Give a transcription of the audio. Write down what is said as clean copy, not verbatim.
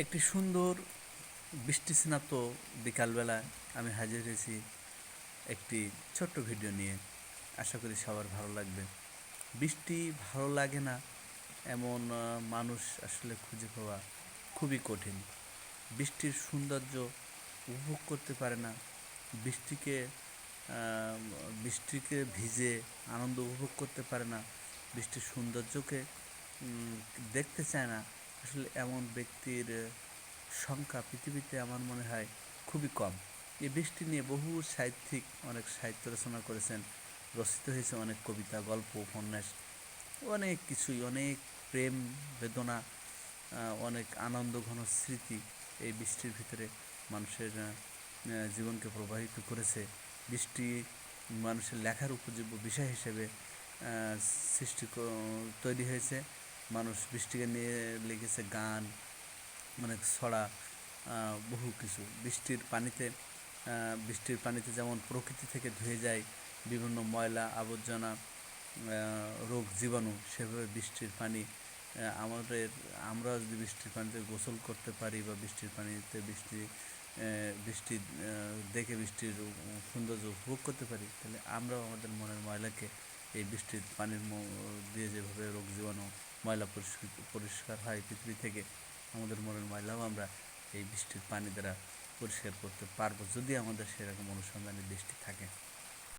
একটি সুন্দর বৃষ্টিস্নাত বিকালবেলায় আমি হাজির হয়েছি একটি ছোট্ট ভিডিও নিয়ে। আশা করি সবার ভালো লাগবে। বৃষ্টি ভালো লাগে না এমন মানুষ আসলে খুঁজে পাওয়া খুবই কঠিন। বৃষ্টির সৌন্দর্য উপভোগ করতে পারে না, বৃষ্টিকে আহ, বৃষ্টিকে ভিজে আনন্দ উপভোগ করতে পারে না, বৃষ্টির সৌন্দর্যকে উম, দেখতে চায় না। আসলে এমন ব্যক্তির সংখ্যা পৃথিবীতে আমার মনে হয় খুবই কম। এই বৃষ্টি নিয়ে বহু সাহিত্যিক অনেক সাহিত্য রচনা করেছেন, রচিত হয়েছে অনেক কবিতা, গল্প, উপন্যাস, অনেক কিছুই, অনেক প্রেম, বেদনা, অনেক আনন্দ ঘন স্মৃতি এই বৃষ্টির ভিতরে মানুষের জীবনকে প্রবাহিত করেছে। বৃষ্টি মানুষের লেখার উপযোগ্য বিষয় হিসেবে তৈরি হয়েছে। মানুষ বৃষ্টিকে নিয়ে লিখেছে গান, অনেক ছড়া, বহু কিছু। বৃষ্টির পানিতে যেমন প্রকৃতি থেকে ধুয়ে যায় বিভিন্ন ময়লা আবর্জনা, রোগ জীবাণু, সেভাবে বৃষ্টির পানি আমরা যদি বৃষ্টির পানিতে গোসল করতে পারি বা বৃষ্টির পানিতে বৃষ্টি দেখে বৃষ্টির সৌন্দর্য উপভোগ করতে পারি, তাহলে আমরাও আমাদের মনের ময়লাকে এই বৃষ্টির পানির দিয়ে যেভাবে রোগ জীবাণু, ময়লা পরিষ্কার হয় পৃথিবী থেকে, আমাদের মনের ময়লাও আমরা এই বৃষ্টির পানি দ্বারা পরিষ্কার করতে পারবো, যদি আমাদের সেরকম অনুসন্ধানী দৃষ্টি থাকে।